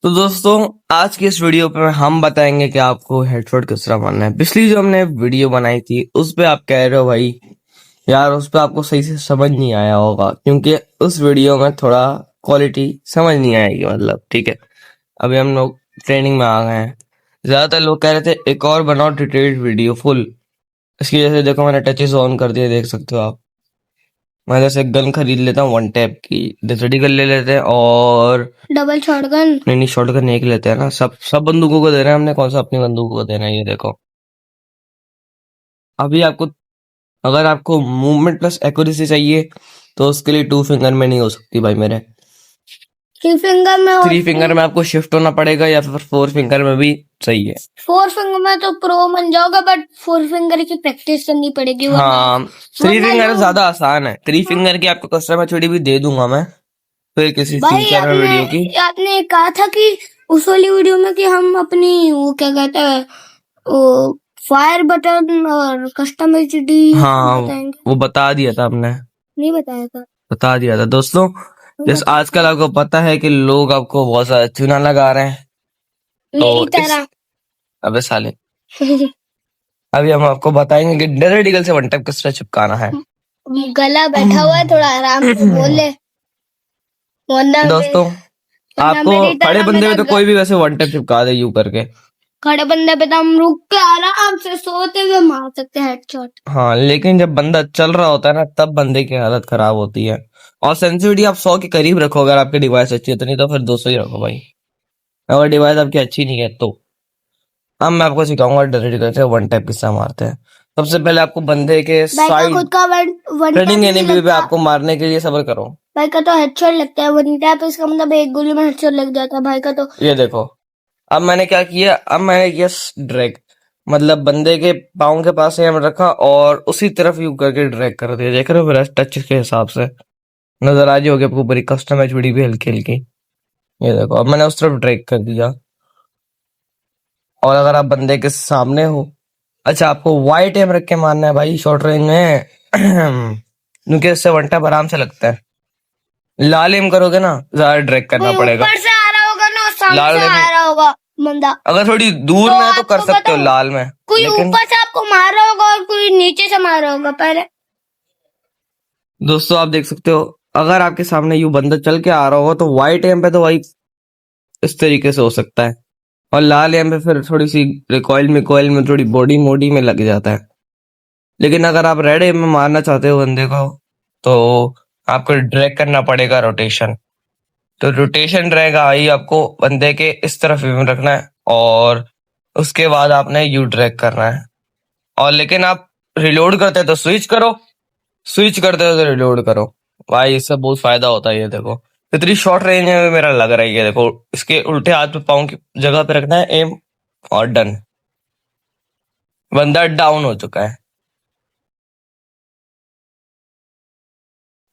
तो दोस्तों, आज की इस वीडियो पे हम बताएंगे कि आपको हेडशॉट किस तरह मारना है। पिछली जो हमने वीडियो बनाई थी उस पे आप कह रहे हो भाई यार उस पे आपको सही से समझ नहीं आया होगा, क्योंकि उस वीडियो में थोड़ा क्वालिटी समझ नहीं आएगी। मतलब ठीक है, अभी हम लोग ट्रेनिंग में आ गए हैं। ज्यादातर लोग कह रहे थे एक और बनाओ डिटेल्ड वीडियो फुल। इसकी वजह से देखो मैंने टचेस ऑन कर दिए, देख सकते हो आप। मैं जैसे गन खरीद लेता हूँ वन टैप की, डेजर्टी गन ले लेते हैं और डबल शॉटगन। नहीं शॉटगन एक लेते हैं ना। सब बंदूकों को दे रहे हैं हमने, कौन सा अपनी बंदूकों को देना है। ये देखो अभी आपको, अगर आपको मूवमेंट प्लस एक्यूरेसी चाहिए तो उसके लिए टू फिंगर में नहीं हो सकती भाई मेरे। थ्री फिंगर में थ्री फिंगर में आपको शिफ्ट होना पड़ेगा या फिर फोर फिंगर में भी सही है। फोर फिंगर में तो प्रो बन जाओगा, बट फोर फिंगर की प्रैक्टिस करनी पड़ेगी। हाँ, थ्री वरना फिंगर यू ज्यादा आसान है। थ्री फिंगर की आपको कस्टमर छुड़ी भी दे दूंगा मैं फिर किसी भाई फ्यूचर में वीडियो की। आपने कहा था कि उस वाली वीडियो में कि हम अपनी वो क्या कहते हैं वो फायर बटन और कस्टम एचडी हाँ, बताएंगे। वो बता दिया था हमने, नहीं बताया था। बता दिया था दोस्तों। जैसे आजकल आपको पता है कि लोग आपको बहुत सारा चूना लगा रहे हैं, मेरी तो तरह। अबे साले अभी हम आपको बताएंगे कि डेजर्ट ईगल से वन टैप किस तरह चिपकाना है। गला बैठा हुआ है, थोड़ा आराम से बोले। वरना दोस्तों, आपको मेरी खड़े तरह बंदे मेरा में तो कोई भी वैसे वन टैप चिपका दे यूं करके। खड़े बंदे पे तो हम रुक के आराम से सोते हुए मार सकते हैं हेडशॉट। हाँ, लेकिन जब बंदा चल रहा होता है ना तब बंदे की हालत खराब होती है। और सेंसिटिविटी आप 100 के करीब रखो अगर आपकी डिवाइस अच्छी है, तो नहीं तो फिर 200 ही रखो भाई, अगर डिवाइस आपकी अच्छी नहीं है तो। अब मैं आपको सिखाऊंगा डेजर्ट ईगल से वन टैप किस तरह मारते हैं। सबसे पहले आपको बंदे के भाई का साइड खुद का वन टैप ट्रेनिंग नहीं एनिमी पे लगता। आपको मारने के लिए सब्र करो। भाई का तो हेडशॉट लगता है, वन टैप इसका मतलब एक गोली में हेडशॉट लग जाता है। भाई का तो ये देखो, अब मैंने क्या किया, अब मैंने किया ड्रैग, मतलब बंदे के पाँव के पास एम रखा और उसी तरफ यू करके ड्रैग कर दिया। देख रहे हो मेरा टच के हिसाब से नजर आ जाओगे आपको, पूरी कस्टम एचडी भी हल्की हल्की। ये देखो अब मैंने उस तरफ ड्रैग कर दिया। और अगर आप बंदे के सामने हो, अच्छा आपको वाइट एम रख के मारना है भाई शॉर्ट रेंज में क्योंकि इससे वन टैप आराम से लगता है। लाल एम करोगे ना ज्यादा ड्रैग करना पड़ेगा। ऊपर से आ रहा होगा ना, सामने लाल से एम आ रहा होगा बंदा। अगर थोड़ी दूर तो में है तो कर आपको सकते हो बताऊं, लाल में, कोई लेकिन ऊपर से आपको मार रहा होगा और कोई नीचे से मार रहा होगा पहले। दोस्तों आप देख सकते हो, अगर आपके सामने यू बंदा चल के आ रहा होगा तो वाइट एम पे तो भाई इस तरीके से हो सकता है, और लाल एम पे फिर थोड़ी सी रिकॉइल मिकॉइल में थोड़ी बॉडी मोडी में लग जाता है। लेकिन अगर आप रेड एम में मारना चाहते हो बंदे को तो आपको ड्रैग करना पड़ेगा रोटेशन। तो रोटेशन रहेगा भाई, आपको बंदे के इस तरफ एम रखना है और उसके बाद आपने यू ड्रैग करना है। और लेकिन आप रिलोड करते हैं तो स्विच करो, स्विच करते हो तो रिलोड करो। भाई इससे बहुत फायदा होता है। ये देखो इतनी शॉर्ट रेंज में मेरा लग रहा है। ये देखो इसके उल्टे हाथ पे पाँव की जगह पे रखना है एम और डन, बंदा डाउन हो चुका है।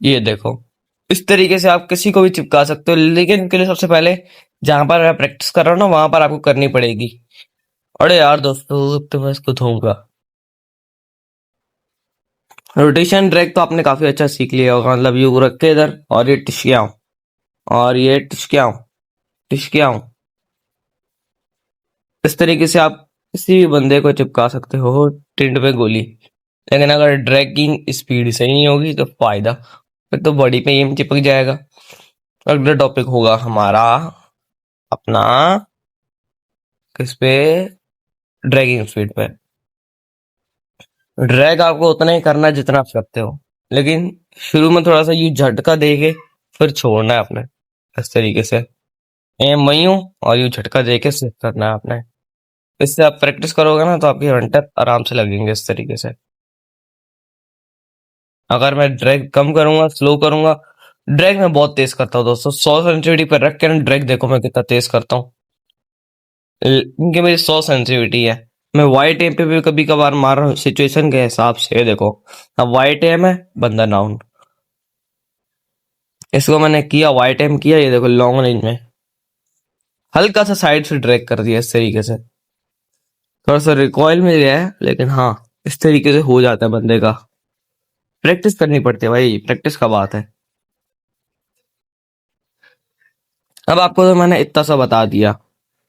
ये देखो इस तरीके से आप किसी को भी चिपका सकते हो, लेकिन इनके लिए सबसे पहले जहां पर मैं प्रैक्टिस कर रहा हूँ ना वहां पर आपको करनी पड़ेगी। अरे यार दोस्तों, अब तो मैं इसको धोऊंगा। रोटेशन ड्रैग तो आपने काफी अच्छा सीख लिया होगा, मतलब यू रख के इधर और ये टिश्कियाऊं और ये टिश्कियाऊं टिश्कियाऊं, इस तरीके से आप किसी भी बंदे को चिपका सकते हो टिंड पे गोली। लेकिन अगर ड्रैगिंग स्पीड सही नहीं होगी तो फायदा, फिर तो बॉडी पे एम चिपक जाएगा। अगला टॉपिक होगा हमारा अपना किस पे, ड्रैगिंग स्पीड पे। ड्रैग आपको उतना ही करना है जितना आप करते हो, लेकिन शुरू में थोड़ा सा यू झटका दे के फिर छोड़ना है आपने। इस तरीके से एम वही हूँ और यू झटका दे के सिर्फ करना है आपने। इससे आप प्रैक्टिस करोगे ना तो आपके रनटर आराम से लगेंगे इस तरीके से। अगर मैं ड्रैग कम करूंगा, स्लो करूंगा, ड्रैग मैं बहुत तेज करता हूँ दोस्तों। 100 सेंसिटिविटी पर रख के ना ड्रैग देखो मैं कितना तेज करता हूँ, क्योंकि मेरी 100 सेंसिटिविटी है। मैं वाइट एम पे भी कभी कभार मार रहा हूँ सिचुएशन के हिसाब से। ये देखो अब वाइट एम है, बंदा डाउन। इसको मैंने किया, वाइट एम किया, ये देखो लॉन्ग रेंज में हल्का सा साइड से ड्रैग कर दिया इस तरीके से। थोड़ा सा रिकॉइल में गया है, लेकिन हाँ इस तरीके से हो जाता है बंदे का। प्रैक्टिस करनी पड़ती है भाई, प्रैक्टिस का बात है। अब आपको तो मैंने इतना सा बता दिया।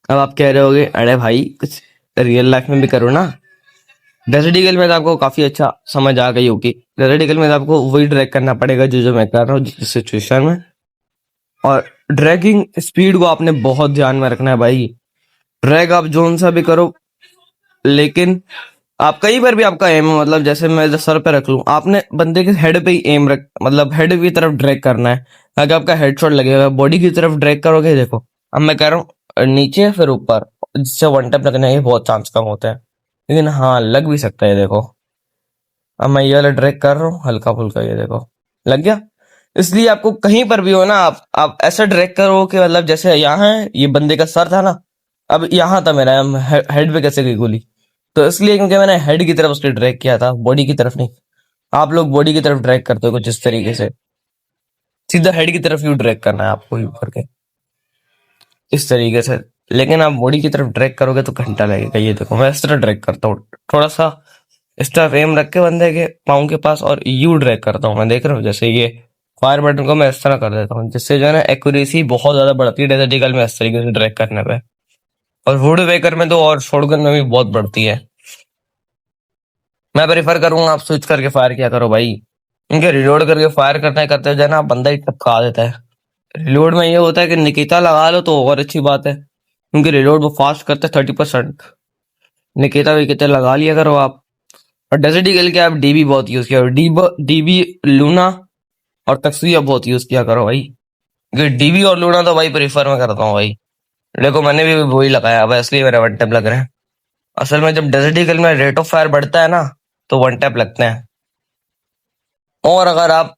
अब आप कह रहे होगे अरे भाई कुछ रियल लाइफ में भी करो ना। डेजर्ट ईगल में तो आपको काफी अच्छा समझ आ गई होगी। डेजर्ट ईगल में तो आपको वही ड्रैग करना पड़ेगा जो मैं कर रहा हूँ जिस सिचुएशन में। और ड्रैगिंग स्पीड को आपने बहुत ध्यान में रखना है भाई। ड्रैग आप जोन सा भी करो, लेकिन आप कहीं पर भी आपका एम है, मतलब जैसे मैं इधर सर पे रख लूं, आपने बंदे के हेड पे ही एम रख, मतलब हेड की तरफ ड्रैग करना है। अगर आपका हेडशॉट लगेगा, बॉडी की तरफ ड्रैग करोगे, देखो अब मैं कह रहा हूँ नीचे फिर ऊपर, जिससे वन टैप लगने के बहुत चांस कम होते हैं, लेकिन हाँ लग भी सकता है। देखो अब मैं ये वाला ड्रैग कर रहा हूँ हल्का फुल्का, ये देखो लग गया। इसलिए आपको कहीं पर भी हो ना, आप ऐसा ड्रैग करो कि मतलब जैसे यहाँ है, ये बंदे का सर था ना, अब यहाँ था मेरा, हेड पे कैसे गई गोली, तो इसलिए क्योंकि मैंने हेड की तरफ उसके ड्रैग किया था, बॉडी की तरफ नहीं। आप लोग बॉडी की तरफ ड्रैग करते हो कुछ इस तरीके से, सीधा हेड की तरफ यू ड्रैग करना है आपको, यू करके इस तरीके से। लेकिन आप बॉडी की तरफ ड्रैग करोगे तो घंटा लगेगा। ये देखो मैं इस तरह ड्रैग करता हूँ, थोड़ा सा इस तरह एम रख के बंदे के पाँव के पास, और यू ड्रैग करता हूँ मैं, देख रहे हो जैसे ये फायर बटन को मैं इस तरह कर देता हूँ, जिससे जो है ना एक्यूरेसी बहुत ज्यादा बढ़ती है डेजर्ट ईगल में इस तरीके से ड्रैग करने पे। और वुड वेकर में तो और शॉटगन में भी बहुत बढ़ती है। मैं प्रेफर करूंगा आप स्विच करके फायर किया करो भाई, क्योंकि रिलोड करके फायर करते जो है ना बंदा ही टपका देता है। रिलोड में ये होता है कि निकिता लगा लो तो और अच्छी बात है, क्योंकि रिलोड वो फास्ट करते हैं 30%। निकिता विकिता लगा लिया करो आप। और डेजर्ट ईगल के आप डीबी बहुत यूज किया करो, डीबी लूना और तक्सुया बहुत यूज किया करो भाई, क्योंकि डीबी और लूना तो भाई प्रेफर मैं करता हूँ भाई। देखो मैंने भी वही लगाया अब, इसलिए मेरा वन टैप लग रहा है। असल में जब डेजर्ट ईगल में रेट ऑफ फायर बढ़ता है ना, तो वन टैप लगते हैं। और अगर आप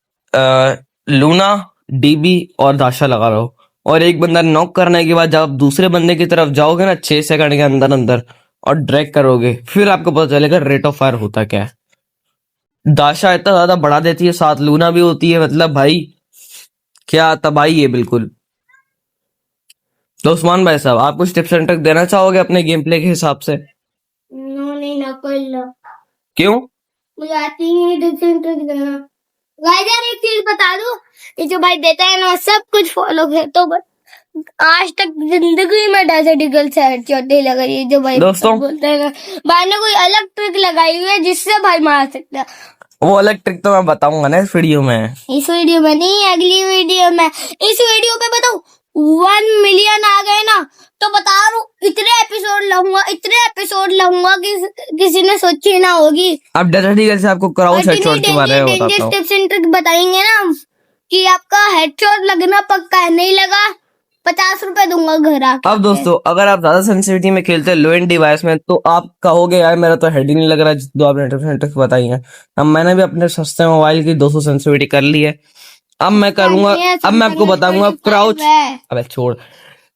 लूना, डीबी और दाशा लगा रहे हो, और एक बंदा नॉक करने के बाद जब आप दूसरे बंदे की तरफ जाओगे ना 6 सेकंड के अंदर अंदर और ड्रैग करोगे, फिर आपको पता चलेगा रेट ऑफ फायर होता क्या है। दाशा इतना ज्यादा बढ़ा देती है, साथ लूना भी होती है, मतलब भाई क्या तबाही है बिल्कुल। तो उस्मान भाई साहब, आप कुछ टिप्स एंड ट्रिक देना चाहोगे अपने गेम प्ले के हिसाब से? नहीं ना कर लो, क्यों? मुझे आती ही नहीं डिफरेंट ट्रिक देना। गाइस यार एक चीज बता दूं, ये जो भाई देता है ना सब कुछ फॉलो है, तो आज तक जिंदगी में डेजर्ट ईगल से हेडशॉट नहीं लगाई है। जो भाई दोस्तों बोलते हैं ना, भाई ने कोई अलग ट्रिक लगाई हुई है जिससे भाई मार सकता है। वो अलग ट्रिक तो मैं बताऊंगा ना इस वीडियो में। इस वीडियो में नहीं, अगली वीडियो में। इस वीडियो पे बताओ 1 मिलियन आ गए ना, तो बता रहा हूँ इतने एपिसोड लाऊंगा कि किसी ने सोची ना होगी। अब डेजर्ट ईगल से आपको क्राउच हेडशॉट के बारे में बताता हूँ। टिप्स एंड ट्रिक बताएंगे ना हम, कि आपका हेडशॉट लगना पक्का है, नहीं लगा 50 रुपए दूंगा घर आके। अब दोस्तों अगर आप ज्यादा सेंसिटिविटी में खेलते हैं लो एंड डिवाइस में, तो आप कहोगे यार मेरा तो हेड ही नहीं लग रहा, जो आपने टिप्स एंड ट्रिक्स बताई हैं। अब मैंने भी अपने सस्ते मोबाइल की 200 सेंसिटिविटी कर ली है। अब मैं करूंगा, अब मैं आपको बताऊंगा क्राउच, अबे छोड़,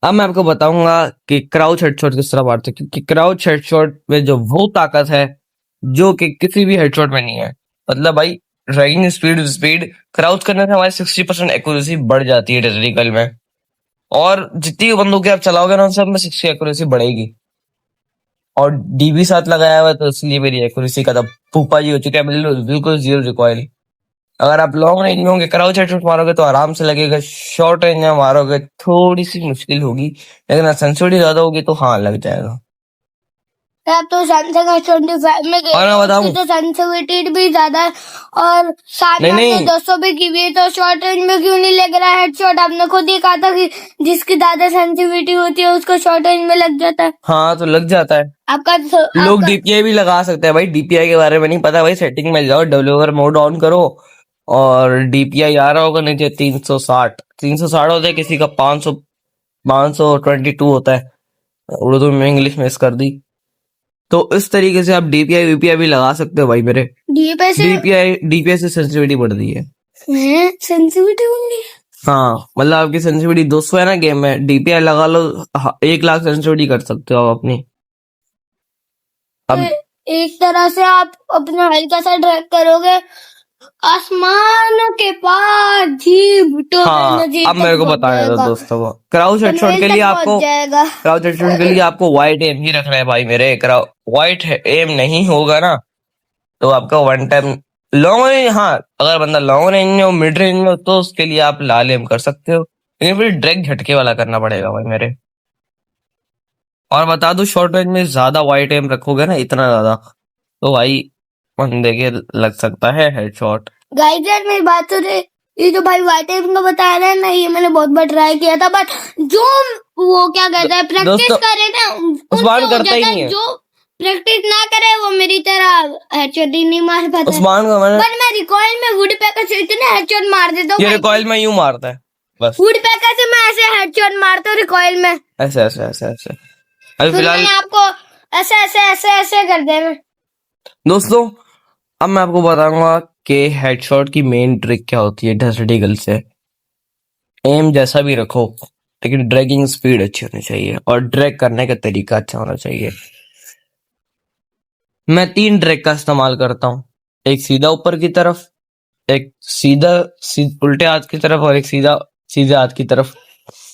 अब मैं आपको बताऊंगा कि क्राउच हेडशॉट किस तरह मारते हैं, क्योंकि क्राउच हेडशॉट में जो वो ताकत है जो कि किसी भी हेडशॉट में नहीं है। मतलब भाई ड्रैगिंग स्पीड क्राउच करने से हमारी 60% एक्यूरेसी बढ़ जाती है डेजर्ट ईगल में, और जितनी बंदूकें आप चलाओगे ना उन सब में 60 एक्यूरेसी बढ़ेगी। और डीबी साथ लगाया हुआ है, तो इसलिए मेरी एक्यूरेसी का तो फूफा जी हो चुका है, बिल्कुल 0 रिकॉइल। अगर आप लॉन्ग रेंज में होंगे क्राउच हेडशॉट मारोगे तो आराम से लगेगा, शॉर्ट रेंज में मारोगे थोड़ी सी मुश्किल होगी, लेकिन सेंसिटिविटी ज्यादा होगी तो हाँ लग जाएगा। अब तो सैमसंग S25 में गए, और मैं बताऊं, तो सेंसिटिविटी भी ज्यादा है, और साथ में 200 भी की हुई है, तो शॉर्ट रेंज में क्यों नहीं लग रहा है हेडशॉट? आपने खुद ही कहा था कि जिसकी ज्यादा सेंसिटिविटी होती है उसको शॉर्ट रेंज में लग जाता है। हाँ तो लग जाता है। आपका लोग डीपीआई भी लगा सकते हैं भाई, डीपीआई के बारे में नहीं पता भाई, सेटिंग में जाओ, डेवलपर मोड ऑन करो, और डीपीआई आ रहा होगा नीचे 360 होता है, किसी का 522 होता है, उर्दू में इंग्लिश में कर दी। तो इस तरीके से आप डीपीआई वीपीआई भी लगा सकते हो भाई मेरे। डीपीआई से सेंसिटिविटी बढ़ती है। सेंसिटिविटी होंगी, हाँ मतलब आपकी सेंसिटिविटी 200 है ना गेम में, डीपीआई लगा लो 1 लाख सेंसिटिविटी कर सकते हो आप अपनी। अब एक तरह से आप अपना हल्का सा ड्रैग करोगे आसमान के पार जीभ तो हाँ, अब मेरे को बताने दो दोस्तों, वो क्राउच हेडशॉट के लिए आपको वाइट एम ही रखना है भाई मेरे। वाइट एम नहीं होगा ना तो आपका वन टाइम लॉन्ग रेंज, हाँ अगर बंदा लॉन्ग रेंज में हो, मिड रेंज में हो, तो उसके लिए आप लाल एम कर सकते हो। लेकिन फिर डायरेक्ट झटके वाला करना पड़ेगा भाई मेरे। और बता दूं, शॉर्ट रेंज में ज्यादा वाइड एम रखोगे ना, इतना ज्यादा, तो भाई बंदे के लग सकता है हेडशॉट। गाइस यार मेरी बात तो ये जो भाई वाइट टेप का बता रहा है ना, ये मैंने बहुत बार ट्राई किया था, बट जो वो क्या कहते हैं प्रैक्टिस दोस्तों, करे ना उस्मान उनसे हो करता ही जाता है। नहीं है। जो प्रैक्टिस ना करे वो मेरी तरह हेडशॉट ही नहीं मार पाता है। उस्मान को मैंने, पर मैं रिकॉइल में वुड पैकर से इतने हेडशॉट मार देता हूँ ये भाई। रिकॉइल में यूं मारता है बस, वुड पैकर से मैं ऐसे हेडशॉट मारता हूँ रिकॉइल में, ऐसे ऐसे ऐसे ऐसे। अभी फिर फिलहाल मैंने आपको ऐसे ऐसे ऐसे ऐसे कर देना। दोस्तों, अब मैं आपको बताऊंगा कि हेडशॉट की मेन ट्रिक क्या होती है डेजर्ट ईगल से। एम जैसा भी रखो, लेकिन ड्रैगिंग स्पीड अच्छी होनी चाहिए और ड्रैग करने का तरीका अच्छा होना चाहिए। मैं 3 ड्रैग का इस्तेमाल करता हूँ, एक सीधा ऊपर की तरफ, एक उल्टे हाथ की तरफ, और एक सीधा सीधे हाथ की तरफ।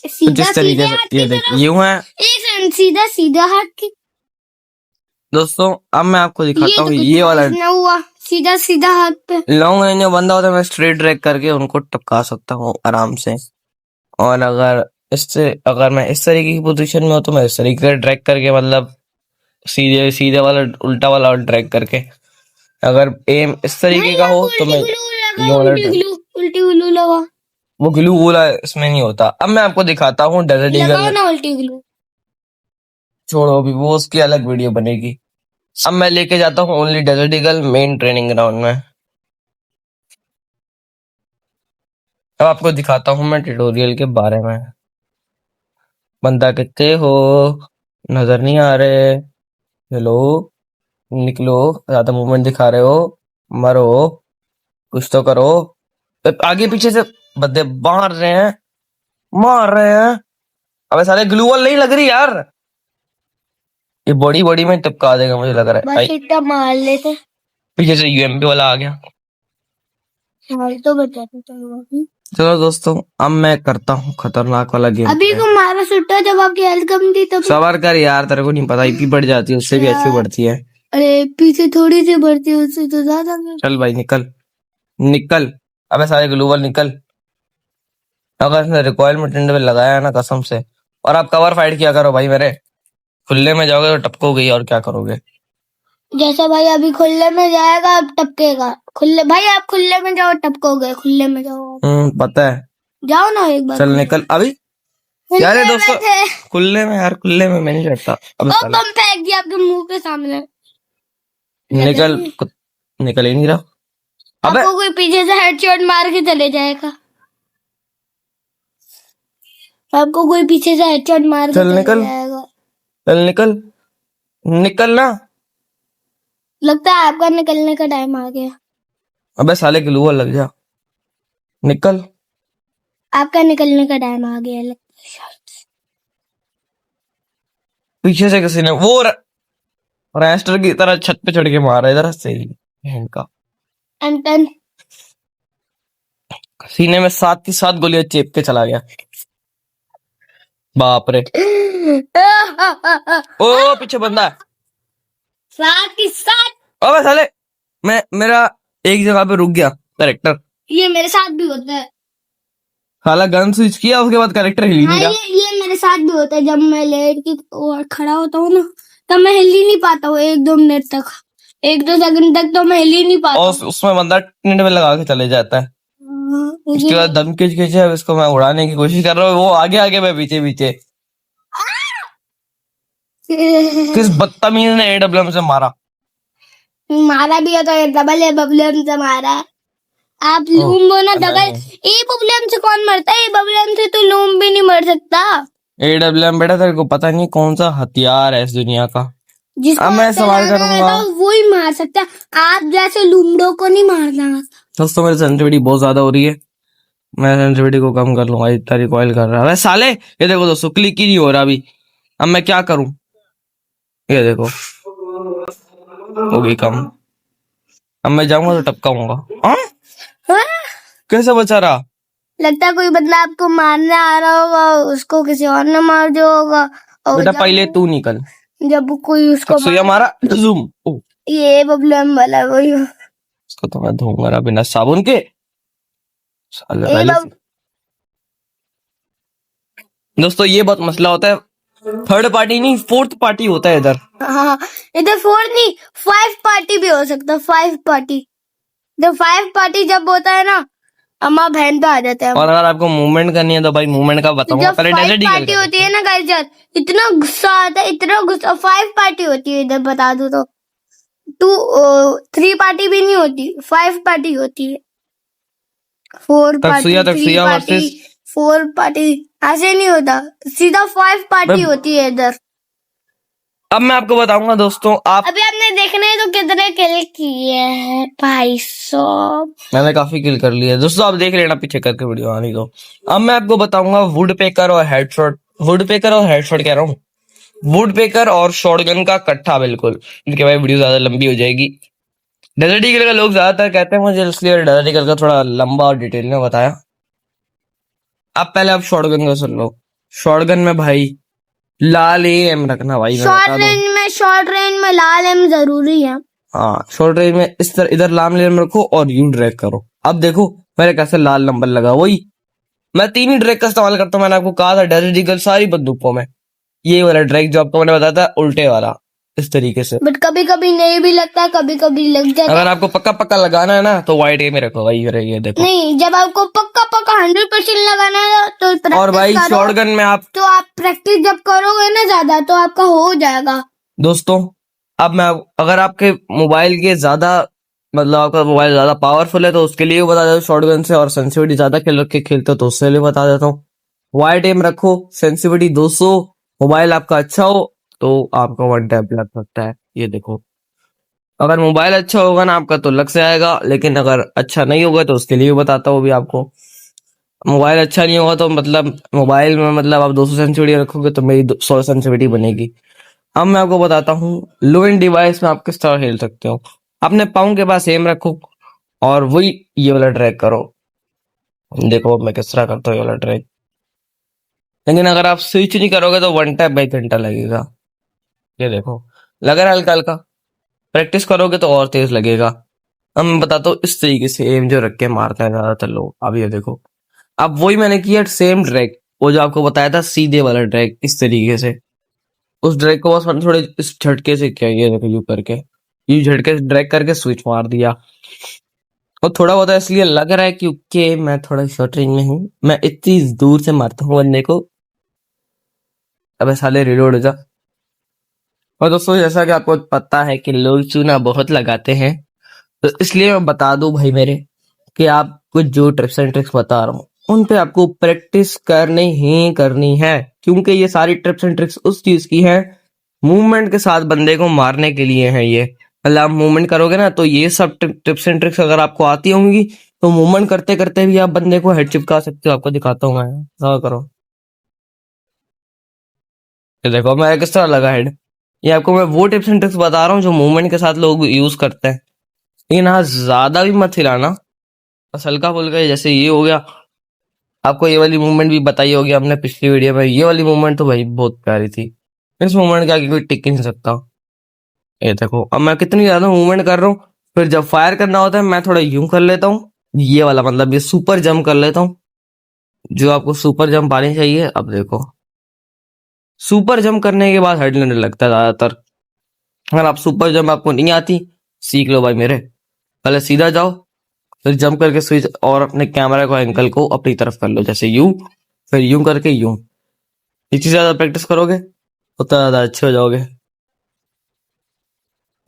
कुछ सीधा इस सीधे तरीके हाथ से, ये की देखिए तरफ, यूं है एक सेकंड, सीधा सीधा हाथ की। दोस्तों। अब मैं आपको ये दिखाता तो हूँ कुछ ये वाला ना हुआ, सीधा सीधा हाथ पे। लॉन्ग रेंज में बंदा होता है, मैं स्ट्रेट ड्रैग करके उनको टपका सकता हूँ आराम से। और अगर मैं इस तरीके की पोजीशन में हूँ तो मैं इस तरीके से ड्रैग करके, मतलब सीधे सीधे वाला उल्टा वाला ड्रैग करके। अगर एम इस तरीके भाई का आप हो तो उल्टी मैं गुलू लगा, ये वाला उल्टी गुलू, उल्टी गुलू लगा, वो ग्लू वाला इसमें नहीं होता। अब मैं आपको दिखाता हूँ डेजर्ट ईगल लगाओ में। ना उल्टी गुलू। छोड़ो अभी, वो उसकी अलग वीडियो बनेगी। अब मैं लेके जाता हूँ only desert eagle main training ground में। अब आपको दिखाता हूँ मैं ट्यूटोरियल के बारे में। बंदा कितने हो, नजर नहीं आ रहे, हेलो, निकलो, ज्यादा मूवमेंट दिखा रहे हो, मरो, कुछ तो करो। आगे पीछे से बंदे मार रहे हैं। अबे साले ग्लू वॉल नहीं लग रही यार, ये बॉडी बॉडी में टपका देगा मुझे लग रहा है। बस इतना मार लेते, पीछे से यूएमपी वाला आ गया। हाल तो बचाते चलो। चलो दोस्तों, अब मैं करता हूँ खतरनाक वाला गेम अभी प्ले। को मारा सुट्टा जब आपकी हेल्थ कम थी तब। सवार कर यार, तेरे को नहीं पता, ईपी बढ़ जाती है, उससे भी अच्छी बढ़ती है। अरे पीछे थोड़ी सी बढ़ती है, उससे तो ज्यादा बढ़ती चल भाई निकल निकल, अबे सारे ग्लूवल निकल। अगर इसने रिकॉइल में टिंड में लगाया है ना, कसम से। और आप कवर फाइट किया करो भाई मेरे, खुले में जाओगे तो टपकोगे और क्या करोगे। है। जैसा भाई अभी खुले में जाएगा अब टपकेगा। खुले भाई आप खुले में जाओ टपकोगे, खुले में जाओ, पता है। जाओ ना एक बार। चल निकल अभी। खुले यार ये में दोस्तों, बैठे। खुले में यार, खुले में मैं नहीं चढ़ता। अब ओ साला बम फेंक दिया आपके मुंह के सामने। निकल, निकल ही नहीं रहा। अबे आपको कोई पीछे से हेडशॉट मार के चले जाएगा, आपको कोई पीछे से हेडशॉट मार के चल चले निकल, जाएगा। चल निकल, निकल ना। लगता है आपका निकलने का टाइम आ गया। अबे साले ग्लूवल लग जा, निकल। आपका निकलने का टाइम आ गया लगता है। पीछे से किसी ने वो रैस्टर की तरह छत पे चढ़ के मारा इधर से ही बहन का। एंटन सीने में 7 की 7 गोलियां चेप के चला गया। बाप रे, ओ पीछे बंदा है। साथ ही साथ अबे साले, मेरा एक जगह पे रुक गया कैरेक्टर। ये मेरे साथ भी होता है। साला गन स्विच किया, उसके बाद कैरेक्टर हिल ही हाँ नहीं रहा। ये मेरे साथ भी होता है। जब मैं लेट की और खड़ा होता हूँ ना, तब मैं हिल ही नहीं पाता हूँ 1-2 मिनट तक, 1-2 सेकंड तक तो मैं हिल ही नहीं पाता और हूँ। उसमें बंदा टिंड में लगा के चले जाता है। उसके बाद दम खिंच खिंचे इसको मैं उड़ाने की कोशिश कर रहा हूँ, वो आगे आगे, मैं पीछे पीछे। किस बदतमीज ने एडब्ल्यूएम से मारा। मारा भी है तो ये डबल है, बबलम से मारा। आप लूम बोना डबल। ए बबलम से कौन मरता है? बबलम से तो लूम भी नहीं मर सकता। एडब्ल्यूएम बेटा, तेरे को पता नहीं कौन सा हथियार है इस दुनिया का। जिसको अब मैं अच्छा सवाल लगा है करूंगा। तो वो ही मार सकता है। आप जैसे लूमड़ो को नहीं मारना। दोस्तों मेरी सेंसिटिविटी बहुत ज्यादा हो रही है, मैं सेंसिटिविटी को कम कर लूंगा। इतना रिकॉइल कर रहा है साले। ये देखो दोस्तों, क्लिक ही नहीं हो रहा अभी। अब मैं क्या करूं, ये देखो हो गई कम। अब मैं जाऊंगा तो टपकाऊंगा। हाँ? हाँ? कैसे बचा रहा? लगता है कोई बंदा आपको मारने आ रहा होगा, उसको किसी और ने मार दिया होगा। और बेटा पहले तू निकल। जब कोई उसको सुइया मारा, जूम। ये प्रॉब्लम वाला वही। इसको तो मैं धोऊंगा बिना साबुन के। साले ए पहले बब- दोस्तों ये बहुत मसला होता है, थर्ड पार्टी नहीं फोर्थ पार्टी होता है इधर। हाँ, इधर 4 नहीं 5 पार्टी भी हो सकता है, 5 पार्टी। जब 5 पार्टी जब होता है ना, अम्मा बहन पे आ जाते हैं। और अगर आपको मूवमेंट करनी है तो भाई मूवमेंट का बताऊंगा, जब पहले 5 डेजर्ट ईगल पार्टी का होती है देखो। ना गाइस, इतना गुस्सा आता है, इतना गुस्सा। 5 पार्टी होती है इधर, बता दूं तो 3 पार्टी भी नहीं होती, 5 पार्टी होती है। 4 पार्टी, 3 तकसुया पार्टी, वर्सेस 4 पार्टी, ऐसे नहीं होता, सीधा 5 पार्टी भाई। होती है इधर। अब मैं आपको बताऊंगा दोस्तों, आप अभी आपने देखना है तो कितने किल किए हैं भाई साहब। मैंने काफी किल कर लिया है दोस्तों, आप देख लेना पीछे करके वीडियो आने को। अब मैं आपको बताऊंगा वुड पेकर और हेडशॉट, वुड पेकर और हेडशॉट कह रहा हूँ, वुड पेकर और शॉटगन का कट्ठा, बिल्कुल, क्योंकि भाई वीडियो ज्यादा लंबी हो जाएगी। डेजर्ट ईगल का लोग ज्यादातर कहते हैं मुझे, इसलिए डेजर्ट ईगल का थोड़ा लंबा और डिटेल में बताया। अब पहले आप शॉटगन का सुन लो। शॉटगन में भाई लाल एम रखना भाई, मैं बता दूं। शॉर्ट रेंज में लाल एम जरूरी है। हाँ, शॉर्ट रेंज में इस तरह इधर लाल लेन में रखो और यू ड्रैग करो। अब देखो मेरे कैसे लाल नंबर लगा, वही मैं 3 ही ड्रैग का इस्तेमाल करता हूँ। मैंने आपको कहा था डेजर्ट ईगल सारी बंदूकों में ये वाला ड्रैग जो आपको मैंने बताया था उल्टे वाला, इस तरीके से। बट कभी कभी नहीं भी लगता, कभी कभी लग जाता अगर है। आपको पक्का पक्का लगाना है ना तो व्हाइट ए में रखो भाई, ये देखो। नहीं, जब आपको पक्का पक्का 100% लगाना है तो और प्रैक्टिस भाई करो। शॉटगन में आप तो आप प्रैक्टिस जब करोगे ना ज्यादा, तो आपका हो जाएगा। दोस्तों, अब मैं अगर आपके मोबाइल के ज्यादा मतलब आपका मोबाइल ज्यादा पावरफुल है तो उसके लिए भी बता देता हूँ शॉटगन से, और सेंसिटिविटी ज्यादा खेल रख के खेलते हो तो उससे भी बता देता हूँ। वाइड एम रखो, सेंसिटिविटी 200, मोबाइल आपका अच्छा हो तो आपका वन टैप लग सकता है, ये देखो। अगर मोबाइल अच्छा होगा ना आपका तो लग से आएगा, लेकिन अगर अच्छा नहीं होगा तो उसके लिए भी बताता हूँ भी आपको। मोबाइल अच्छा नहीं होगा तो मतलब मोबाइल में मतलब आप 200 सेंसिटिविटी रखोगे तो मेरी 100 सेंसिटिविटी बनेगी। अब मैं आपको बताता हूँ लो एंड डिवाइस में आप किस तरह खेल सकते हो। अपने पाँव के पास एम रखो और वही ये वाला ट्रैक करो। देखो अब मैं किस तरह करता हूँ ये वाला ट्रैक। लेकिन अगर आप स्विच नहीं करोगे तो वन टैप बाई घंटा लगेगा, ये देखो लग रहा है हल्का हल्का। प्रैक्टिस करोगे तो और तेज लगेगा। अब मैं बताता हूँ इस तरीके से एम जो रख के मारते हैं ज्यादातर लोग। अब ये देखो, अब वही मैंने किया सेम ड्रैग, वो जो आपको बताया था सीधे वाला ड्रैग, इस तरीके से। उस ड्रैग को बस मैंने थोड़े इस झटके से किया, ये देखो यू करके, यू झटके से ड्रैग करके स्विच मार दिया। और थोड़ा बहुत इसलिए लग रहा है क्योंकि मैं थोड़ा शॉर्ट रेंज में हूँ, मैं इतनी दूर से मारता हूँ बंदे को। अबे साले रिलोड हो जा। और दोस्तों जैसा कि आपको पता है कि लोग चूना बहुत लगाते हैं, तो इसलिए मैं बता दूं भाई मेरे कि आप कुछ जो टिप्स एंड ट्रिक्स बता रहा हूँ उन पे आपको प्रैक्टिस करनी ही करनी है, क्योंकि ये सारी टिप्स एंड ट्रिक्स उस चीज की है, मूवमेंट के साथ बंदे को मारने के लिए है ये। मतलब आप मूवमेंट करोगे ना तो ये सब टिप्स एंड ट्रिक्स अगर आपको आती होंगी तो मूवमेंट करते करते भी आप बंदे को हेड चिपका सकते हो। आपको दिखाता हूँ मैं, हाँ करो, ये देखो मेरा किस तरह लगा हेड। ये आपको मैं वो टिप्स एंड ट्रिक्स बता रहा हूँ जो मूवमेंट के साथ लोग यूज करते हैं। लेकिन हाँ ज्यादा भी मत हिलाना, बस हल्का फुल्का, जैसे ये हो गया। आपको ये वाली मूवमेंट भी बताई होगी हमने पिछली वीडियो में, ये वाली मूवमेंट तो भाई बहुत प्यारी थी। इस मूवमेंट के आगे कोई टिक ही नहीं सकता। ये देखो अब मैं कितनी ज्यादा मूवमेंट कर रहा हूँ। फिर जब फायर करना होता है मैं थोड़ा यूं कर लेता हूँ, ये वाला मतलब ये सुपर जंप कर लेता हूँ, जो आपको सुपर जंप आनी चाहिए। अब देखो सुपर जंप करने के बाद हेड लेने लगता है ज्यादातर। अगर आप सुपर जंप आपको नहीं आती, सीख लो भाई मेरे। पहले सीधा जाओ, फिर जंप करके स्विच और अपने कैमरा को एंगल को अपनी तरफ कर लो, जैसे यूं, फिर यूं करके यूं। जितनी ज्यादा प्रैक्टिस करोगे उतना ज्यादा अच्छे हो जाओगे।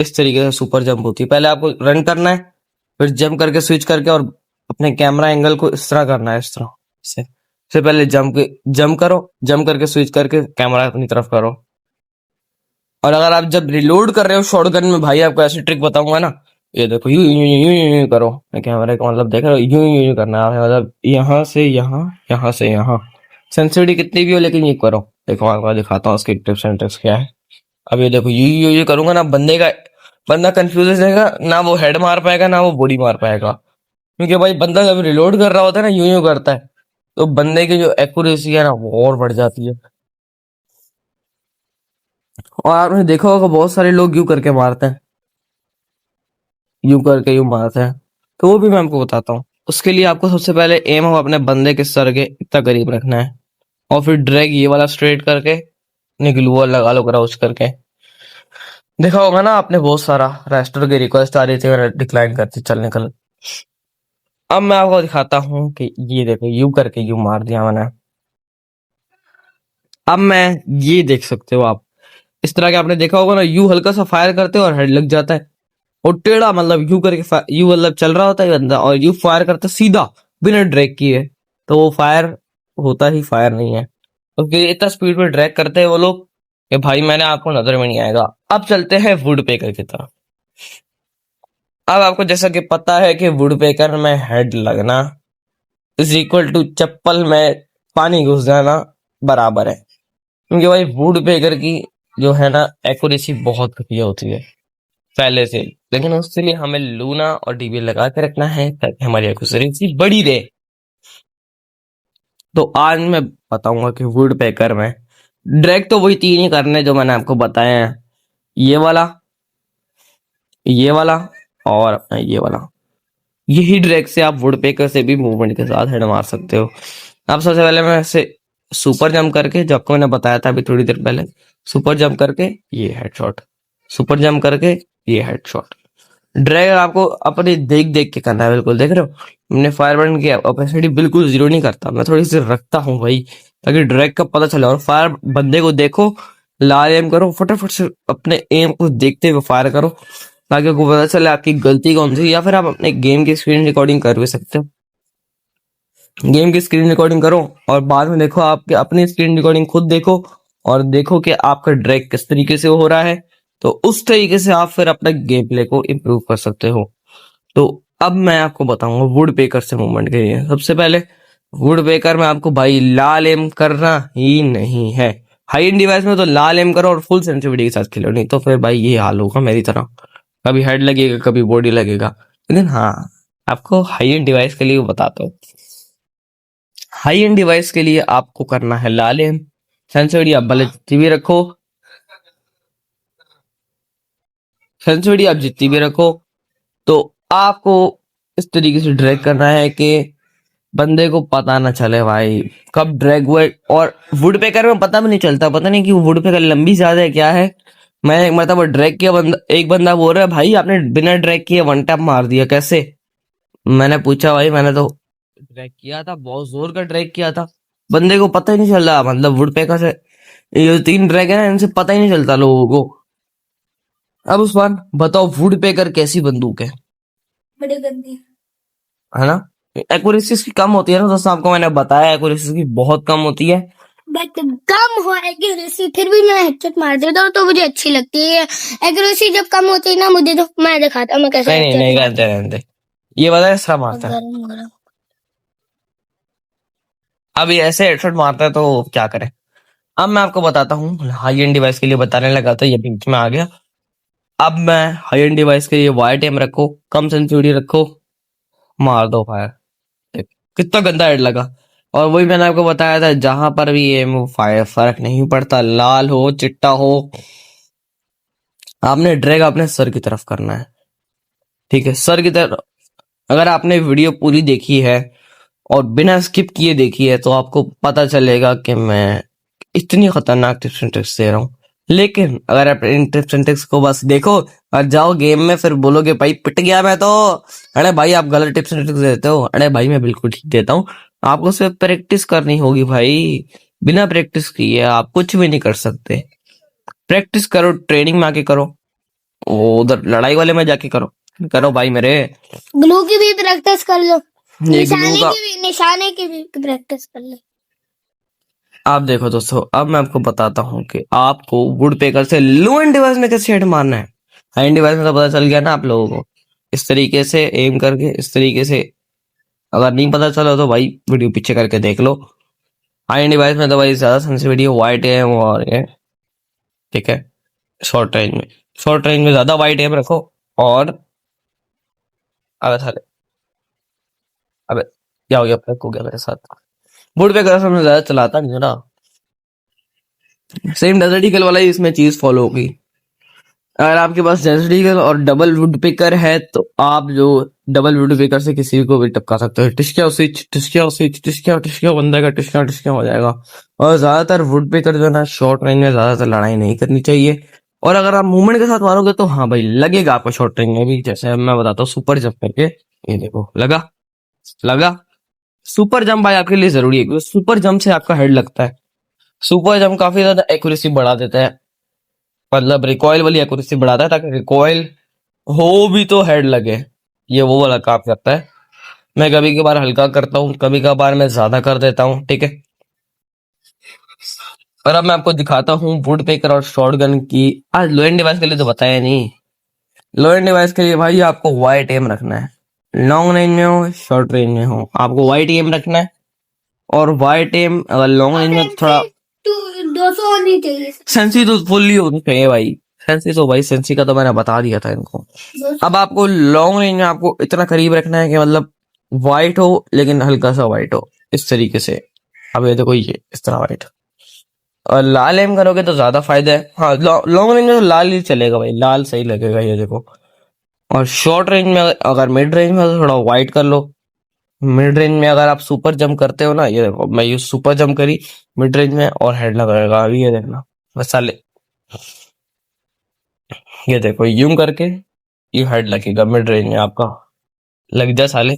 इस तरीके से सुपर जंप होती है। पहले आपको रन करना है, फिर जंप करके स्विच करके और अपने कैमरा एंगल को इस तरह करना है, इस तरह से पहले जंप करो, जंप करके स्विच करके कैमरा अपनी तरफ करो। और अगर आप जब रिलोड कर रहे हो शॉटगन में भाई, आपको ऐसी ट्रिक बताऊंगा ना, ये देखो यूं यूं यूं यूं यूं करो, कैमरे का मतलब देख रहे हो, यूं यूं यूं करना है, मतलब यहाँ से यहाँ, यहाँ से यहाँ। सेंसिटिविटी कितनी भी हो लेकिन ये करो। देखो आपको दिखाता हूँ उसकी टिप्स एंड ट्रिक्स क्या है। अब ये देखो यूं यूं यूं करूंगा ना, बंदा कंफ्यूज हो जाएगा ना, वो हेड मार पाएगा ना वो बॉडी मार पाएगा। क्योंकि भाई बंदा जब रिलोड कर रहा होता है ना, यूं यूं करता है, तो बंदे की जो एक्यूरेसी है ना वो और बढ़ जाती है। और आपने देखा होगा बहुत सारे लोग यूं करके मारते हैं, यूं करके यूं मारते हैं, तो वो भी मैं आपको बताता हूँ। उसके लिए आपको सबसे पहले एम हो अपने बंदे के सर के इतना करीब रखना है, और फिर ड्रैग ये वाला स्ट्रेट करके ग्लू लगा लो क्राउच करके। देखा होगा ना आपने, बहुत सारा रेस्टर की रिक्वेस्ट आ रही थी, मैंने डिक्लाइन करती चल निकल। अब मैं आपको दिखाता हूँ कि ये देखो यू करके यू मार दिया मैंने। अब मैं ये देख सकते हो आप, इस तरह के आपने देखा होगा ना, यू हल्का सा फायर करते हो और हेड लग जाता है, और टेढ़ा मतलब यू करके यू मतलब चल रहा होता है बंदा और यू फायर करता है सीधा बिना ड्रैग किए, तो वो फायर होता ही फायर नहीं है। क्योंकि इतना स्पीड में ड्रैग करते हैं वो लोग कि भाई मैंने आपको नजर में नहीं आएगा। अब चलते हैं वुड पेकर की तरफ। अब आपको जैसा कि पता है कि वुड पेकर में हेड लगना इज इक्वल टू चप्पल में पानी घुस जाना बराबर है। क्योंकि भाई वुड पेकर की जो है ना एक्यूरेसी बहुत घटिया होती है पहले से, लेकिन उसके लिए हमें लूना और डीबी लगा के रखना है ताकि हमारी एक्यूरेसी बढ़ी रहे। तो आज मैं बताऊंगा कि वुड पेकर में ड्रैग तो वही तीन ही करने जो मैंने आपको बताए हैं, ये वाला, ये वाला और अपना ये वाला। यही ड्रैग से आप वुड पेकर से भी मूवमेंट के साथ हेड मार सकते हो। अब सबसे पहले मैं ऐसे सुपर जंप करके, जो आपको मैंने बताया था अभी थोड़ी देर पहले, सुपर जंप करके ये हेडशॉट, सुपर जंप करके ये हेडशॉट। ड्रैग आपको अपने देख देख के करना है, बिल्कुल देख रहे हो हमने फायर बटन किया, ऑपेसिटी बिल्कुल जीरो नहीं करता, मैं थोड़ी सी रखता हूँ भाई ताकि ड्रैग का पता चले। और फायर बंदे को देखो, लाल एम करो, फटाफट से अपने एम को देखते हुए फायर करो ताकि आपको पता चले आपकी गलती कौन सी। या फिर आप अपने गेम की स्क्रीन रिकॉर्डिंग कर भी सकते हो, गेम की स्क्रीन रिकॉर्डिंग करो और बाद में देखो, आपके अपनी स्क्रीन रिकॉर्डिंग खुद देखो और देखो कि आपका ड्रैग किस तरीके से हो रहा है, तो उस तरीके से आप फिर अपने गेम प्ले को इम्प्रूव कर सकते हो। तो अब मैं आपको बताऊंगा वुड पेकर से मूवमेंट के लिए। सबसे पहले वुड पेकर में आपको भाई लाल एम करना ही नहीं है। हाई एंड डिवाइस में तो लाल एम करो और फुल सेंसिटिविटी के साथ खेलो, नहीं तो फिर भाई ये हाल होगा मेरी तरह, कभी हेड लगेगा कभी बॉडी लगेगा। लेकिन हाँ, आपको हाई एंड डिवाइस के लिए बताता हूँ, हाई एंड डिवाइस के लिए आपको करना है लाल एम, सेंसिटिविटी आप भले जितनी भी रखो, सेंसिटिविटी आप जितनी भी रखो, तो आपको इस तरीके से ड्रैग करना है कि बंदे को पता ना चले भाई कब ड्रैग हुए। और वुड पेकर में पता भी नहीं चलता, पता नहीं कि वुड पेकर लंबी ज्यादा है क्या है। मैं एक मतलब ड्रैग किया, बंदा एक बंदा बोल रहा है भाई आपने बिना ड्रैग किए वन टैप मार दिया कैसे। मैंने पूछा भाई मैंने तो ड्रैग किया था, बहुत जोर का ड्रैग किया था, बंदे को पता ही नहीं चल रहा। मतलब वुड पेकर से ये तीन ड्रैग है ना, इनसे पता ही नहीं चलता लोगों को। अब उस्मान बताओ वुड पेकर कैसी बंदूक है बड़ी गंदी। है ना। एक्यूरेसी इसकी कम होती है ना दोस्तों, आपको मैंने बताया एक्यूरेसी इसकी बहुत कम होती है। बट कम हो एक्यूरेसी फिर भी मैं हेडशॉट मार देता हूँ तो मुझे अच्छी लगती है। एक्यूरेसी जब कम होती है ना मुझे, तो मैं दिखाता हूँ मैं कैसे नहीं नहीं नहीं, हेडशॉट रहते रहते, ये बताया ऐसा मारता है। गरम गरम। अब ये ऐसे हेडशॉट मारता है तो क्या करें। अब मैं आपको बताता हूँ, हाई एंड डिवाइस के लिए बताने लगा था, ये बीच में आ गया। अब मैं हाई एंड डिवाइस के लिए वाइट एम रखो, कम सेंसिटिविटी रखो, मार दो फायर। देख, कितना गंदा हेड लगा। और वही मैंने आपको बताया था, जहां पर भी एम हो फायर फर्क नहीं पड़ता, लाल हो चिट्टा हो, आपने ड्रैग अपने सर की तरफ करना है। ठीक है, सर की तरफ। अगर आपने वीडियो पूरी देखी है और बिना स्किप किए देखी है तो आपको पता चलेगा कि मैं इतनी खतरनाक टिप्स एंड ट्रिक्स दे रहा हूँ। लेकिन अगर आप इन टिप्स एंड ट्रिक्स को बस देखो और जाओ गेम में, फिर बोलोगे भाई पिट गया मैं तो, अरे भाई आप गलत टिप्स एंड ट्रिक्स देते हो। अरे भाई मैं बिल्कुल ठीक देता हूँ, आपको सिर्फ प्रैक्टिस करनी होगी भाई। बिना प्रैक्टिस किए आप कुछ भी नहीं कर सकते। प्रैक्टिस करो, ट्रेनिंग में आके करो, वो उधर लड़ाई वाले में जाके करो, करो भाई मेरे। ग्लू की भी प्रैक्टिस कर लो, ये ग्लू का निशाने की भी प्रैक्टिस कर लो। आप देखो दोस्तों, अब मैं आपको बताता हूँ कि आपको वुड पेकर से लो एंड डिवाइस में कैसे हेड मारना है। हाई एंड डिवाइस में तो पता चल गया ना आप लोगों को, इस तरीके से एम करके, इस तरीके से। अगर नहीं पता चला तो भाई वीडियो पीछे करके देख लो। हाई एंड डिवाइस में तो भाई ज्यादा सेंसिटिविटी वाइट है और ये, ठीक है। शॉर्ट रेंज में, शॉर्ट रेंज में ज्यादा वाइट एम रखो। और अबे साले, अबे क्या हो गया, ब्रेक हो गया मेरे साथ। वुड पेकर से मैं ज्यादा चलाता नहीं हूं ना, सेम डेजर्ट ईगल वाला ही इसमें चीज फॉलो होगी। अगर आपके पास जेनेटिकल और डबल वुड पिकर है तो आप जो डबल वुड पिकर से किसी को भी टपका सकते हो। टिश्किया स्विच, टिश्किया स्विच, टिश्किया टिश्किया बंदा का टिश्किया टिश्किया हो जाएगा। और ज्यादातर वुड पिकर जो है ना शॉर्ट रेंज में ज्यादातर लड़ाई नहीं करनी चाहिए। और अगर आप मूवमेंट के साथ मारोगे तो हाँ भाई लगेगा आपको शॉर्ट रेंज में भी। जैसे मैं बताता हूँ सुपर जंप करके, ये देखो लगा, लगा। सुपर जंप भाई आपके लिए जरूरी है क्योंकि सुपर जंप से आपका हेड लगता है। सुपर जंप काफी ज्यादा एक्यूरेसी बढ़ा देता है, मतलब रिकॉइल वाली एक्यूरेसी बढ़ाता है ताकि रिकॉइल हो भी तो हेड लगे। ये वो वाला काम करता है। मैं कभी कभार हल्का करता हूँ, कभी कभार मैं ज्यादा कर देता हूँ, ठीक है। और अब मैं आपको दिखाता हूँ वुड पेकर और शॉटगन की। आज लो एंड डिवाइस के लिए तो बताया नहीं। लो एंड डिवाइस के लिए भाई आपको वाइट एम रखना है। लॉन्ग रेंज में हो शॉर्ट रेंज में हो आपको वाइट एम रखना है। और वाइट एम अगर लॉन्ग रेंज में थोड़ा 200 होनी चाहिए। सेंसी तो फुल्ली होनी चाहिए भाई। सेंसी तो भाई सेंसी का तो मैंने बता दिया था इनको। अब आपको लॉन्ग रेंज में आपको इतना करीब रखना है कि मतलब वाइट हो लेकिन हल्का सा वाइट हो, इस तरीके से। अब ये देखो ये इस तरह वाइट। और लाल एम करोगे तो ज्यादा फायदा है। हाँ लॉन्ग रेंज में तो लाल ही चलेगा भाई, लाल सही लगेगा, ये देखो। और शॉर्ट रेंज में अगर मिड रेंज में तो थोड़ा वाइट कर लो। मिड रेंज में अगर आप सुपर जंप करते हो ना, ये देखो मैं ये सुपर जंप करी मिड रेंज में और हेड लगाएगा, अभी ये देखना बस साले। ये देखो यूं करके ये हेड लगेगा मिड रेंज में आपका। लग जा साले।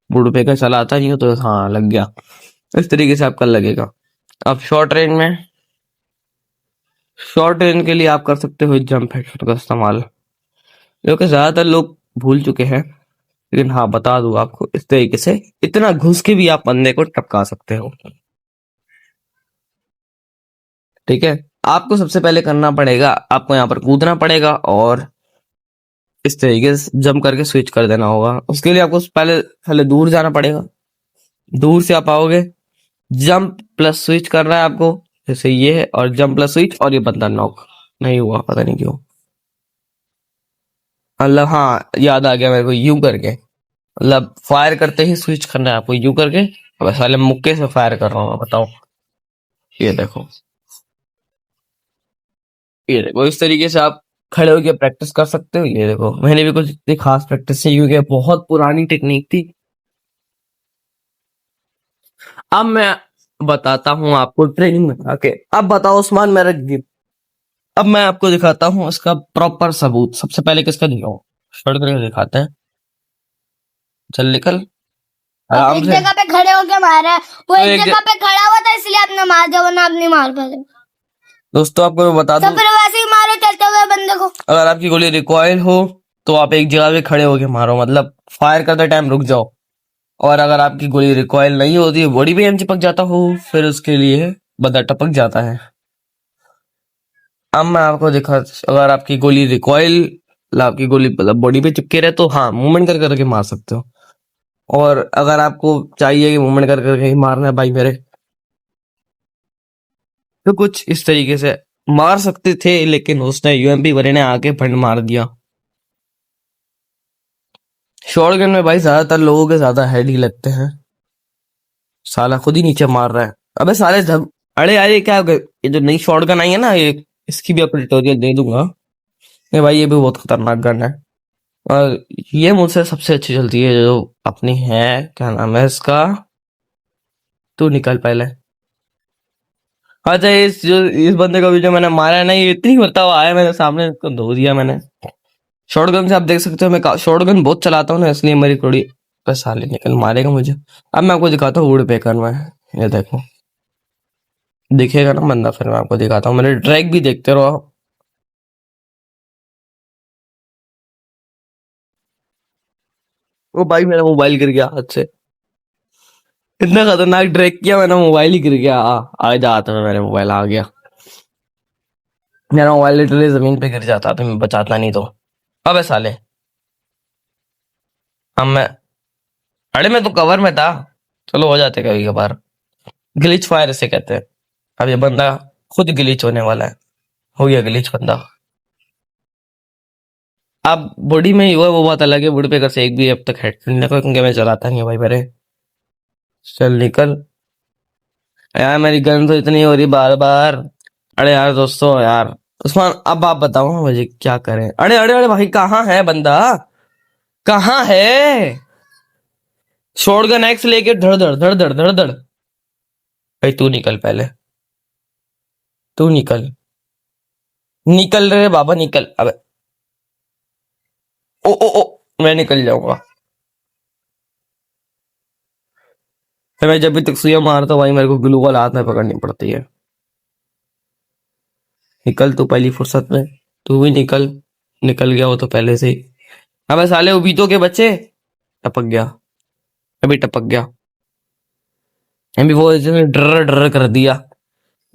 बुढ़पे का चला आता नहीं हो तो हाँ लग गया। इस तरीके से आपका लगेगा। अब शॉर्ट रेंज में, शॉर्ट रेंज के लिए आप कर सकते हो जंप हेडशॉट का इस्तेमाल, जो कि ज्यादातर लोग भूल चुके हैं। लेकिन हाँ बता दूं आपको, इस तरीके से इतना घुस के भी आप बंदे को टपका सकते हो, ठीक है। आपको सबसे पहले करना पड़ेगा, आपको यहाँ पर कूदना पड़ेगा और इस तरीके से जंप करके स्विच कर देना होगा। उसके लिए आपको पहले पहले दूर जाना पड़ेगा। दूर से आप आओगे, जंप प्लस स्विच करना है आपको, जैसे ये है, और जंप प्लस स्विच और ये बंदा नॉक नहीं हुआ, पता नहीं क्यों। मतलब हाँ याद आ गया मेरे को, यूं करके मतलब फायर करते ही स्विच करना है आपको यूं करके। अब साले मुक्के से फायर कर रहा हूँ, बताओ। ये देखो, ये देखो इस तरीके से आप खड़े होकर प्रैक्टिस कर सकते हो। ये देखो मैंने भी कुछ इतनी खास प्रैक्टिस नहीं, क्योंकि बहुत पुरानी टेक्निक थी। अब मैं बताता हूँ आपको ट्रेनिंग में आके। अब बताओ उस्मान मेरा गिफ्ट। अब मैं आपको दिखाता हूँ इसका प्रॉपर सबूत। सबसे पहले किसका दिखाऊं, शॉर्ट करके दिखाते हैं। चल निकल अब आराम एक से। जगह पे खड़े होके मारा है, वो तो एक एक जगह पे खड़ा हुआ था इसलिए आपने मार दिया, वरना आप नहीं मार पाते। दोस्तों आपको मैं बता तो दूं, फिर वैसे ही मारे चलते हुए बंदे को। अगर आपकी गोली रिकॉइल हो तो आप एक जगह पे खड़े होके मारो, मतलब फायर करते टाइम रुक जाओ। और अगर आपकी गोली रिकॉइल नहीं होती, बॉडी पे एम चिपक जाता हो, फिर उसके लिए बंदा टपक जाता है। अब मैं आपको दिखा, अगर आपकी गोली रिकॉइल, आपकी गोली मतलब बॉडी पे चिपके रहे तो हाँ मूवमेंट कर करके मार सकते हो। और अगर आपको चाहिए कि मूवमेंट कर करके ही मारना है भाई मेरे, तो कुछ इस तरीके से मार सकते थे, लेकिन उसने यूएमपी वाले ने आके फंड मार दिया। शॉटगन में भाई ज्यादातर लोगों के ज्यादा हेड ही लगते हैं। साला खुद ही नीचे मार रहा है। अबे साले अरे यार ये क्या हो गया? ये जो नई शॉटगन आई है ना, ये इसकी भी आपको ट्यूटोरियल दे दूंगा। ये भाई ये भी बहुत खतरनाक गन है। और ये मुझसे सबसे अच्छी चलती है जो अपनी है, क्या नाम है इसका, तू निकल पहले। अच्छा इस बंदे को भी जो मैंने मारा है ना, ये इतनी मरता हुआ आया मेरे सामने, इसको धो दिया मैंने। शॉटगन से आप देख सकते हो, मैं शॉटगन बहुत चलाता हूँ ना, इसलिए मेरी थोड़ी, बस साले निकल मारेगा मुझे। अब मैं आपको दिखाता हूँ वुड पेकर में। ये देखो दिखेगा ना बंदा, फिर मैं आपको दिखाता हूँ। मेरे ट्रैक भी देखते रहो आप। वो भाई मेरा मोबाइल गिर गया हाथ से। इतना खतरनाक ट्रैक किया मैंने, मोबाइल ही गिर गया। आ जाता मैं, मेरा मोबाइल आ गया। मेरा मोबाइल लिटरली जमीन पे गिर जाता तो मैं बचाता नहीं तो। अबे साले, अब मैं, अरे मैं तो कवर में था। चलो हो जाते कभी कभार, ग्लिच फायर इसे कहते हैं। अब ये बंदा खुद ग्लिच होने वाला है, हो गया ग्लिच बंदा। अब बॉडी में ही हुआ वो बात अलग है, बुढ़ पे कर से एक भी अब तक हेड नहीं लगा, क्योंकि मैं चलाता नहीं है भाई मेरे। चल निकल यार, मेरी गन तो इतनी हो रही बार बार। अरे यार दोस्तों यार, उस्मान अब आप बताओ मुझे क्या करें। अरे अरे अरे भाई कहाँ है बंदा, कहाँ है? शॉटगन एक्स लेके धड़ धड़ धड़ धड़ धड़ धड़। भाई तू निकल पहले, तू निकल, निकल रे बाबा निकल। अबे ओ ओ ओ, मैं निकल जाऊंगा। फिर मैं जब भी तकसीया मारता हूँ भाई मेरे को ग्लू वॉल हाथ में पकड़नी पड़ती है। निकल तू पहली फुर्सत में, तू भी निकल। निकल गया वो तो पहले से ही। अबे साले उबीतो के बच्चे, टपक गया, अभी टपक गया। अभी वो इसने डर डर कर दिया।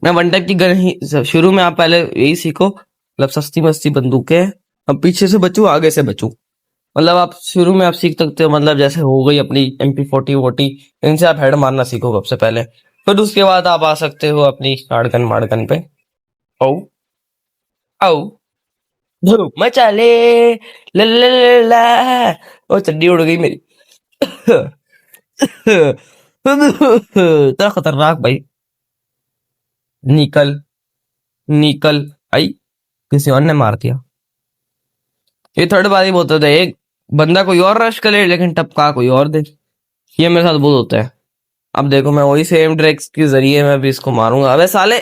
मैं वन टाइप की गन ही शुरू में, आप पहले यही सीखो मतलब सस्ती मस्ती बंदूकें। अब पीछे से बचूं आगे से बचूं, मतलब आप शुरू में आप सीख सकते हो, मतलब जैसे हो गई अपनी MP40 वोटी, इनसे आप हेड मारना सीखो सबसे पहले। फिर उसके बाद आप आ सकते हो अपनी शाटगन मारगन पे। ओ ओ धूम मचा ले, ला ला ला ला। ओ चड्डी उड़ गई मेरी। इतना खतरनाक भाई। निकल, निकल। आई, किसी और ने मार दिया। ये थर्ड बारी बहुत होता है, एक बंदा कोई और रश करे लेकिन टपका कोई और दे। ये मेरे साथ बहुत होता है। अब देखो मैं वही सेम ट्रिक्स के जरिए मैं भी इसको मारूंगा। अबे साले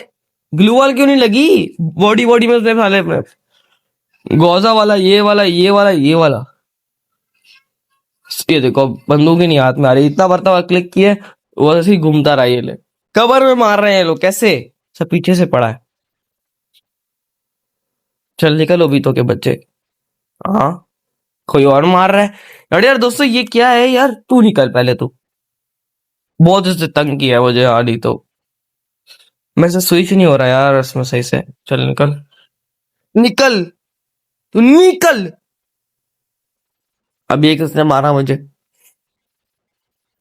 ग्लू वॉल क्यों नहीं लगी बॉडी बॉडी में से साले में? गौजा वाला, ये वाला, ये वाला, ये वाला। ये देखो बंदूक ही नहीं हाथ में आ रही, इतना बरता क्लिक किए वो ऐसे ही घूमता रहा। ये ले कवर में मार रहे हैं लोग कैसे, सब पीछे से पड़ा है। चल निकल ओबीतो के बच्चे। हाँ कोई और मार रहा है। अरे यार दोस्तों ये क्या है यार, तू निकल पहले तू। बहुत इससे तंग किया है मुझे आ रही तो, मेरे से स्विच नहीं हो रहा यार इसमें सही से। चल निकल, निकल, तू निकल। अभी एक उसने मारा मुझे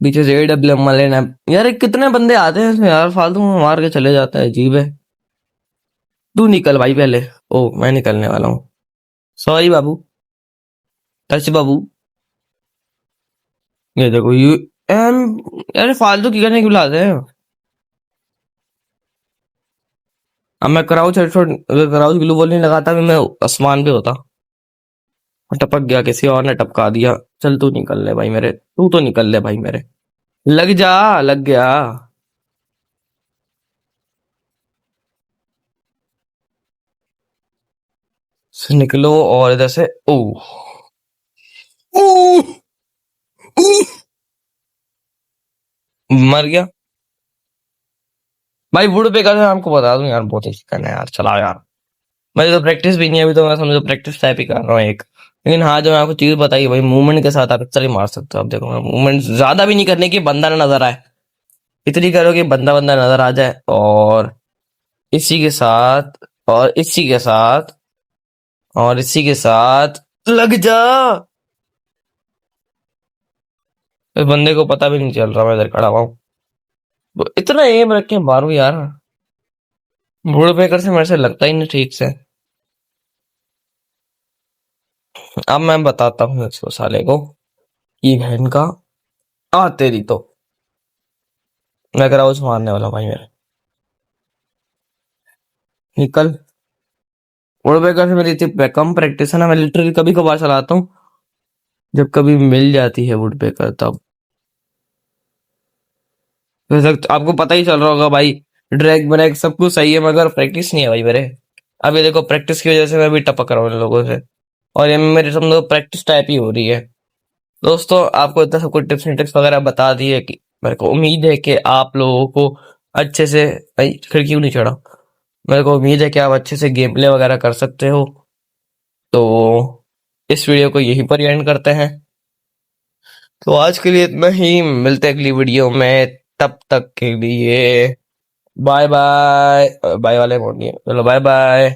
पीछे से, AWM वाले ने। यार ये कितने बंदे आते हैं इसमें यार, फालतू में मार के चले जाता है, अजीब है। तू निकल भाई पहले। ओ मैं निकलने वाला हूँ, सॉरी बाबू, टच बाबू। ये देखो एम, यार फालतू की करने क्यों लाते हैं? अब मैं क्राउच हेडशॉट, अगर क्राउच ग्लू वॉल नहीं लगाता भी मैं आसमान पे होता। टपक गया, किसी और ने टपका दिया। चल तू निकल ले भाई मेरे, तू तो निकल ले भाई मेरे। लग जा, लग गया। से निकलो और इधर से। ओ ओ, ओ, मर गया भाई। वुड पे कर आपको बता दूं यार, बहुत ही चिकन है यार, चलाओ यार। मेरी तो प्रैक्टिस भी नहीं है अभी, तो मैं समझो प्रैक्टिस टाइप ही कर रहा हूँ एक। लेकिन हाँ जो मैं आपको चीज बताई भाई, मूवमेंट के साथ आप चल ही मार सकते हो। अब देखो मूवमेंट ज्यादा भी नहीं करने की, बंदा ना नजर आए, इतनी करो कि बंदा बंदा नजर आ जाए। और इसी के साथ, और इसी के साथ, और इसी के साथ लग जा। इस बंदे को पता भी नहीं चल रहा मैं इधर खड़ा हुआ हूँ। इतना एम रख के मारू यार, वुड पेकर से मेरे से लगता ही नहीं ठीक से। अब मैं बताता हूँ इसको साले को, ये बहन का आ तेरी तो। मैं करा उस मारने वाला भाई मेरे। निकल। वुड पेकर से मेरी इतनी कम प्रैक्टिस है ना, मैं लिटरली कभी कभार चलाता हूँ जब कभी मिल जाती है वुड पेकर तब। वैसे तो आपको पता ही चल रहा होगा भाई, ड्रैग ब्रैग सब कुछ सही है मगर प्रैक्टिस नहीं है भाई मेरे। अब ये देखो प्रैक्टिस की वजह से मैं भी टपक रहा हूँ इन लोगों से, और ये मेरी समझो प्रैक्टिस टाइप ही हो रही है। दोस्तों आपको इतना सब कुछ टिप्स एंड ट्रिक्स वगैरह बता दिए कि मेरे को उम्मीद है कि आप लोगों को अच्छे से, भाई खिड़की क्यों नहीं चढ़ा, मेरे को उम्मीद है कि आप अच्छे से गेम प्ले वगैरह कर सकते हो। तो इस वीडियो को यहीं पर एंड करते हैं। तो आज के लिए इतना ही, मिलते हैं अगली वीडियो में, तब तक के लिए बाय बाय। बाय वाले मोड नहीं है, चलो बाय बाय।